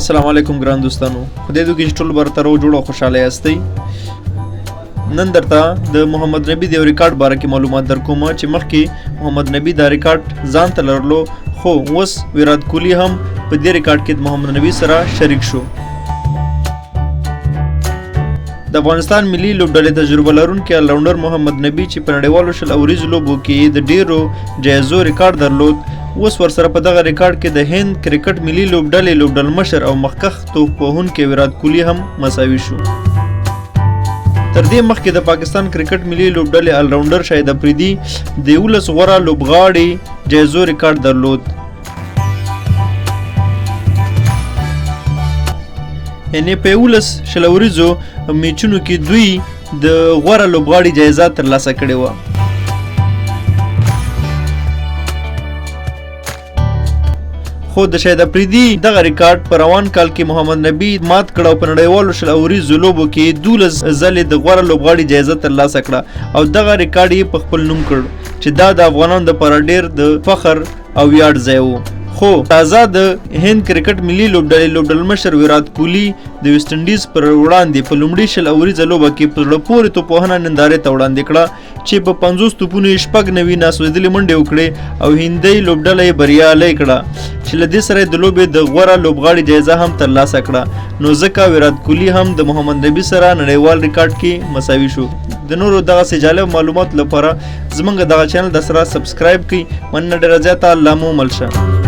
السلام علیکم ګران دوستانو، خدای دې کې ټول برترو جوړ او خوشاله یاستئ. نن درته د محمد نبی د ریکارډ باره کې معلومات درکوم چې مخکې محمد نبی دا ریکارډ ځان ته لرلو، خو اوس ویرات کوهلی هم په دې ریکارډ کې د محمد نبی سره شریک شو. د افغانستان ملي لوبډلې تجربه لرونکي الراونډر محمد نبی چې په نړیوالو شل اوریزو لوبو کې د ډیرو جایزو ریکارډ درلود، اوس ورسره په دغه ریکارډ کې د هند کرکټ ملي لوبډلې لوبډلمشر او مخکښ توپوهونکی ویرات کوهلی هم مساوي شو. تر دې مخکې د پاکستان کرکټ ملي لوبډلې الراونډر شاهد افریدي د 11 غوره لوبغاړي جایزو ریکارډ درلود. یعنې په 11 شل اوریزو میچونو کې دوی د غوره لوبغاړي جایزه ترلاسه کړې وه. خو د شاهد افریدي دغه ریکارډ په روان کال کې محمد نبی مات کړ او په نړیوالو شل اوریزو لوبو کې 12 ځلې د غوره لوبغاړي جایزه ترلاسه کړه او دغه ریکارډ یې په خپل نوم کړ چې دا د افغانانو لپاره ډېر د فخر او ویاړ ځای و. خو تازه د هند کرکټ ملي لوبډلې لوبډلمشر ویرات کوهلی د ویسټ انډیز پر وړاندې په لومړي شل اوریزه لوبه کې په زړه پورې توپوهنه نندارې ته وړاندې کړه چې په 50 توپونو یې 90 ناسوځېدلې منډې وکړې او هندۍ لوبډله یې بریالی کړه چې له دې سره د لوبې د غوره لوبغاړي جایزه هم ترلاسه کړه. نو ځکه ویرات کوهلی هم د محمد نبی سره نړیوال ریکارډ کې مساوي شو. د نورو دغسې جالب معلومات لپاره زموږ دغه چینل د سره سبسکرایب کړئ. مننه ډېره زیاته. الله مو مل شه.